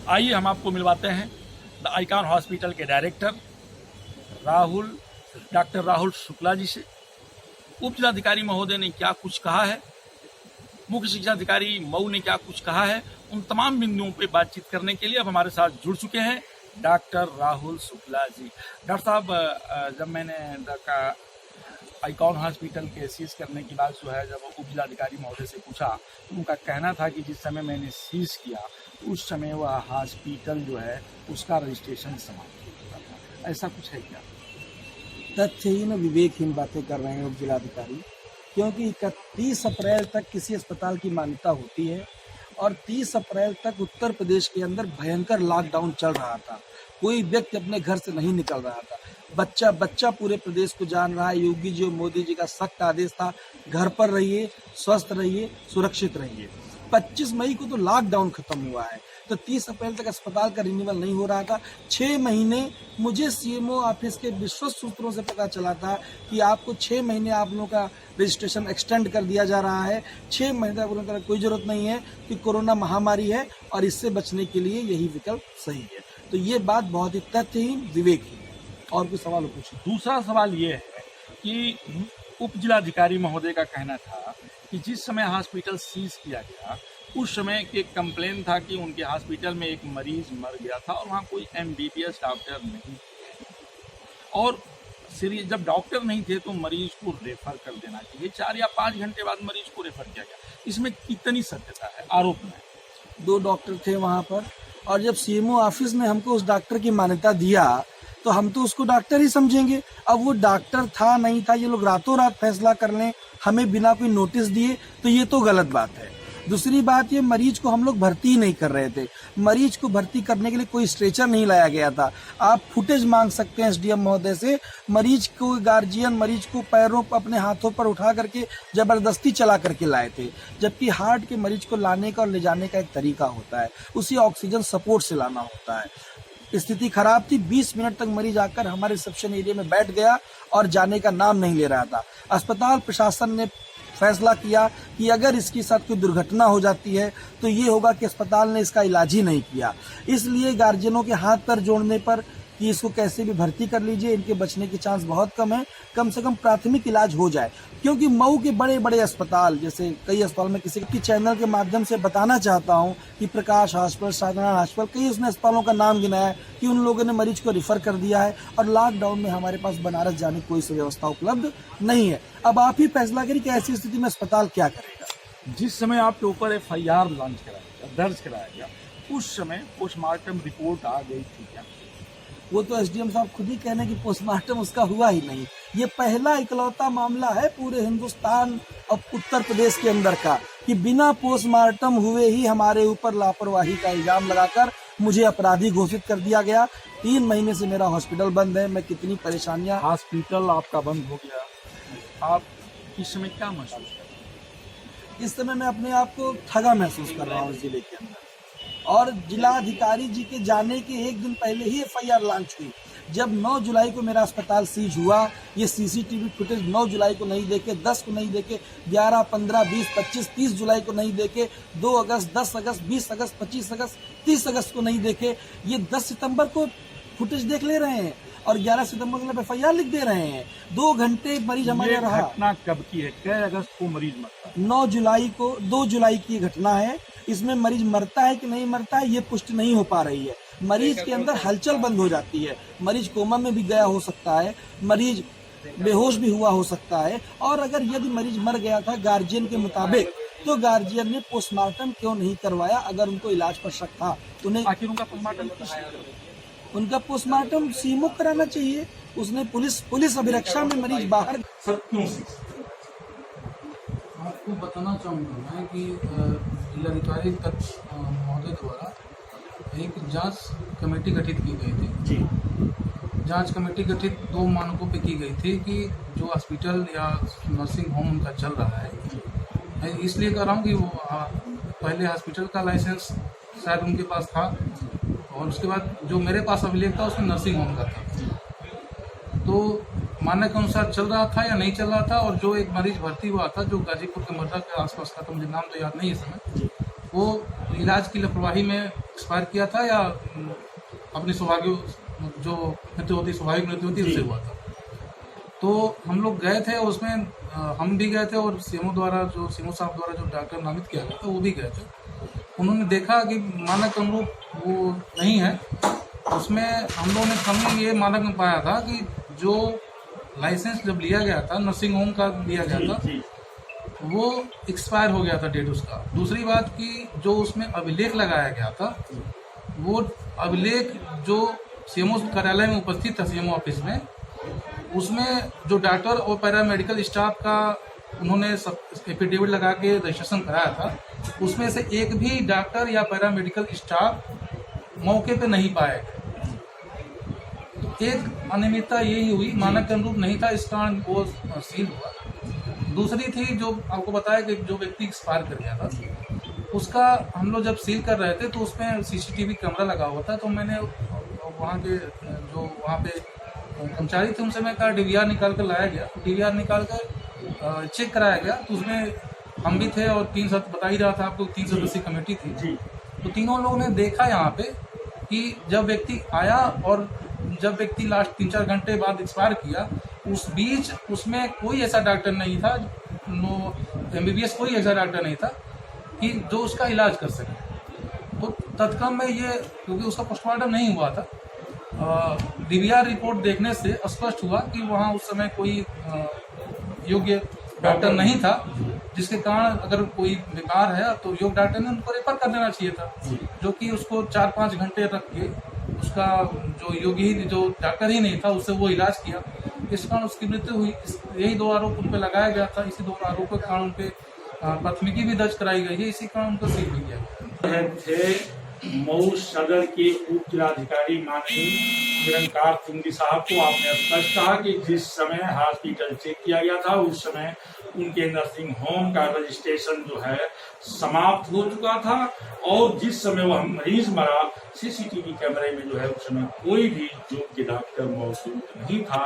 आइए हम आपको मिलवाते हैं द आइकॉन हॉस्पिटल के डायरेक्टर डॉक्टर राहुल शुक्ला जी से। उप जिलाधिकारी महोदय ने क्या कुछ कहा है, मुख्य शिक्षा अधिकारी मऊ ने क्या कुछ कहा है, उन तमाम बिंदुओं पे बातचीत करने के लिए अब हमारे साथ जुड़ चुके हैं डॉक्टर राहुल शुक्ला जी। डॉक्टर साहब, जब मैंने आइकॉन हॉस्पिटल के सीज करने की बात जो है, जब उप जिलाधिकारी महोदय से पूछा तो उनका कहना था कि जिस समय मैंने सीज किया उस समय वह हॉस्पिटल जो है उसका रजिस्ट्रेशन समाप्त हो चुका था। ऐसा कुछ है क्या? तथ्यहीन विवेकहीन बातें कर रहे हैं उप जिलाधिकारी, क्योंकि 31 अप्रैल तक किसी अस्पताल की मान्यता होती है और 30 अप्रैल तक उत्तर प्रदेश के अंदर भयंकर लॉकडाउन चल रहा था। कोई व्यक्ति अपने घर से नहीं निकल रहा था। बच्चा पूरे प्रदेश को जान रहा है। योगी जी और मोदी जी का सख्त आदेश था, घर पर रहिए, स्वस्थ रहिए, सुरक्षित रहिए। 25 मई को तो लॉकडाउन खत्म हुआ है, तो 30 अप्रैल तक अस्पताल का रिन्यूअल नहीं हो रहा था। 6 महीने मुझे सीएमओ ऑफिस के विश्वस्त सूत्रों से पता चला था कि आपको 6 महीने आप लोगों का रजिस्ट्रेशन एक्सटेंड कर दिया जा रहा है। 6 महीने तक उन्होंने कोई जरूरत नहीं है कि कोरोना महामारी है और इससे बचने के लिए यही विकल्प सही है। तो ये बात बहुत ही तथ्यहीन विवेकहीन है। और कोई सवाल पूछे? दूसरा सवाल ये है कि उप जिलाधिकारी महोदय का कहना था कि जिस समय हॉस्पिटल सीज किया गया उस समय एक कंप्लेन था कि उनके हॉस्पिटल में एक मरीज मर गया था और वहाँ कोई एमबीबीएस डॉक्टर नहीं थे, और जब डॉक्टर नहीं थे तो मरीज को रेफर कर देना चाहिए। 4 या 5 घंटे बाद मरीज को रेफर किया गया। इसमें कितनी सत्यता है आरोप में? 2 डॉक्टर थे वहाँ पर, और जब सीएमओ ऑफिस ने हमको उस डॉक्टर की मान्यता दिया तो हम तो उसको डॉक्टर ही समझेंगे। अब वो डॉक्टर था नहीं था, ये लोग रातों रात फैसला कर लें हमें बिना कोई नोटिस दिए, तो ये तो गलत बात है। दूसरी बात, ये मरीज को हम लोग भर्ती ही नहीं कर रहे थे। मरीज को भर्ती करने के लिए कोई स्ट्रेचर नहीं लाया गया था। आप फुटेज मांग सकते हैं एसडीएम महोदय से। मरीज को गार्जियन मरीज को पैरों पर अपने हाथों पर उठा करके जबरदस्ती चला करके लाए थे, जबकि हार्ट के मरीज को लाने का और ले जाने का एक तरीका होता है, उसी ऑक्सीजन सपोर्ट से लाना होता है। स्थिति खराब थी। 20 मिनट तक मरीज आकर हमारे रिसेप्शन एरिया में बैठ गया और जाने का नाम नहीं ले रहा था। अस्पताल प्रशासन ने फैसला किया कि अगर इसके साथ कोई दुर्घटना हो जाती है तो ये होगा कि अस्पताल ने इसका इलाज ही नहीं किया। इसलिए गार्जियनों के हाथ पैर जोड़ने पर कि इसको कैसे भी भर्ती कर लीजिए, इनके बचने की चांस बहुत कम है, कम से कम प्राथमिक इलाज हो जाए। क्योंकि मऊ के बड़े बड़े अस्पताल, जैसे कई अस्पताल में किसी की चैनल के माध्यम से बताना चाहता हूं कि प्रकाश हॉस्पिटल, साधना हॉस्पिटल, कई उसने अस्पतालों का नाम गिनाया कि उन लोगों ने मरीज को रिफर कर दिया है और लॉकडाउन में हमारे पास बनारस जाने की कोई व्यवस्था उपलब्ध नहीं है। अब आप ही फैसला करिए कि ऐसी स्थिति में अस्पताल क्या करेगा। जिस समय आपके ऊपर FIR दर्ज कराया गया उस समय पोस्टमार्टम रिपोर्ट आ गई थी क्या? वो तो एसडीएम साहब खुद ही कहने की पोस्टमार्टम उसका हुआ ही नहीं। ये पहला इकलौता मामला है पूरे हिंदुस्तान और उत्तर प्रदेश के अंदर का कि बिना पोस्टमार्टम हुए ही हमारे ऊपर लापरवाही का इल्जाम लगाकर मुझे अपराधी घोषित कर दिया गया। 3 महीने से मेरा हॉस्पिटल बंद है। मैं कितनी परेशानियां। हॉस्पिटल आपका बंद हो गया, आप इस समय क्या महसूस कर रहे हैं? इस समय मैं अपने आप को ठगा महसूस कर रहा हूँ जिले के अंदर। और जिलाधिकारी जी के जाने के 1 दिन पहले ही FIR लॉन्च हुई। जब 9 जुलाई को मेरा अस्पताल सीज हुआ, ये CCTV फुटेज 9 जुलाई को नहीं देखे, 10 को नहीं देखे, 11, 15, 20, 25, 30 जुलाई को नहीं देखे, 2 अगस्त, 10 अगस्त, 20 अगस्त, 25 अगस्त, 30 अगस्त को नहीं देखे, ये 10 सितंबर को फुटेज देख ले रहे हैं और 11 सितंबर को FIR लिख दे रहे हैं। 2 घंटे मरीज हमारे रहा। घटना कब की है? कै अगस्त को मरीज मरता है? 9 जुलाई को, 2 जुलाई की घटना है। इसमें मरीज मरता है कि नहीं मरता है ये पुष्टि नहीं हो पा रही है। मरीज के अंदर हलचल बंद हो जाती है, मरीज कोमा में भी गया हो सकता है, मरीज बेहोश भी हुआ हो सकता है। और अगर यदि मरीज मर गया था गार्जियन के मुताबिक तो गार्जियन ने पोस्टमार्टम क्यों नहीं करवाया? अगर उनको इलाज पर शक था उन्हें आखिर उनका पोस्टमार्टम उनका पोस्टमार्टम सीएमओ कराना चाहिए। उसने पुलिस अभिरक्षा में मरीज बाहर। आपको बताना चाहूँगा मैं कि जिलाधिकारी महोदय द्वारा एक जांच कमेटी गठित की गई थी जी। जांच कमेटी गठित 2 मानकों पे की गई थी कि जो हॉस्पिटल या नर्सिंग होम उनका चल रहा है, इसलिए कह रहा हूँ कि वो पहले हॉस्पिटल का लाइसेंस शायद उनके पास था और उसके बाद जो मेरे पास अभिलेख था उसमें नर्सिंग होम का था। तो मानक के अनुसार चल रहा था या नहीं चल रहा था। और जो एक मरीज भर्ती हुआ था जो गाजीपुर के मर्दा के आसपास का, तो मुझे नाम तो याद नहीं है समय, वो इलाज की लापरवाही में एक्सपायर किया था या अपनी सौभाग्य जो मृत्यु होती स्वाभाविक मृत्यु होती उससे हुआ था। तो हम लोग गए थे, उसमें हम भी गए थे और सीएमओ साहब द्वारा जो डॉक्टर नामित किया गया था वो भी गए थे। उन्होंने देखा कि मानक अनुरूप वो नहीं है। उसमें हमने ये मानक में पाया था कि जो लाइसेंस जब लिया गया था, नर्सिंग होम का लिया गया था, वो एक्सपायर हो गया था डेट उसका। दूसरी बात कि जो उसमें अभिलेख लगाया गया था, वो अभिलेख जो सीएमओ कार्यालय में उपस्थित था, सीएमओ ऑफिस में, उसमें जो डॉक्टर और पैरामेडिकल स्टाफ का उन्होंने एफिडेविट लगा के रजिस्ट्रेशन कराया था, उसमें से एक भी डॉक्टर या पैरामेडिकल स्टाफ मौके पे नहीं पाए गए। तो एक अनियमितता यही हुई, मानक के अनुरूप नहीं था, इस कारण वो सील हुआ। दूसरी थी जो आपको बताया कि जो व्यक्ति एक्सपायर कर गया था, उसका हम लोग जब सील कर रहे थे तो उसमें सीसीटीवी कैमरा लगा हुआ था। तो मैंने वहाँ के जो वहाँ पे कर्मचारी थे उनसे मैं कहा डीवीआर निकाल कर लाया गया। डीवीआर निकाल कर चेक कराया गया तो उसमें हम भी थे और 3 सदस्य बता ही रहा था आपको, 3 सदस्यीय कमेटी थी। तो तीनों लोगों ने देखा यहाँ पे कि जब व्यक्ति आया और जब व्यक्ति लास्ट 3-4 घंटे बाद एक्सपायर किया, उस बीच उसमें कोई ऐसा डॉक्टर नहीं था, एमबीबीएस कोई ऐसा डॉक्टर नहीं था कि जो उसका इलाज कर सके। तो तत्काल में ये, क्योंकि उसका पोस्टमार्टम नहीं हुआ था, डीवीआर रिपोर्ट देखने से स्पष्ट हुआ कि वहाँ उस समय कोई योग्य डॉक्टर नहीं था, जिसके कारण अगर कोई बीमार है तो योग्य डॉक्टर ने उनको रेफर कर देना चाहिए था, जो कि उसको 4-5 घंटे रख के उसका जो योग्य जो डॉक्टर ही नहीं था उससे वो इलाज किया, इस कारण उसकी मृत्यु हुई। यही 2 आरोप उन पर लगाया गया था। इसी 2 आरोपों के कारण उन पे प्राथमिकी भी दर्ज कराई गई है, इसी कारण उनको सील भी किया गया थे। मऊ सदर के उप जिलाधिकारी माननीय निरंकार सिंह साहब को आपने स्पष्ट कहा कि जिस समय हॉस्पिटल चेक किया गया था उस समय उनके नर्सिंग होम का रजिस्ट्रेशन जो है समाप्त हो चुका था, और जिस समय वह मरीज मरा सीसीटीवी कैमरे में जो है उस समय कोई भी योग्य डॉक्टर मौजूद नहीं था।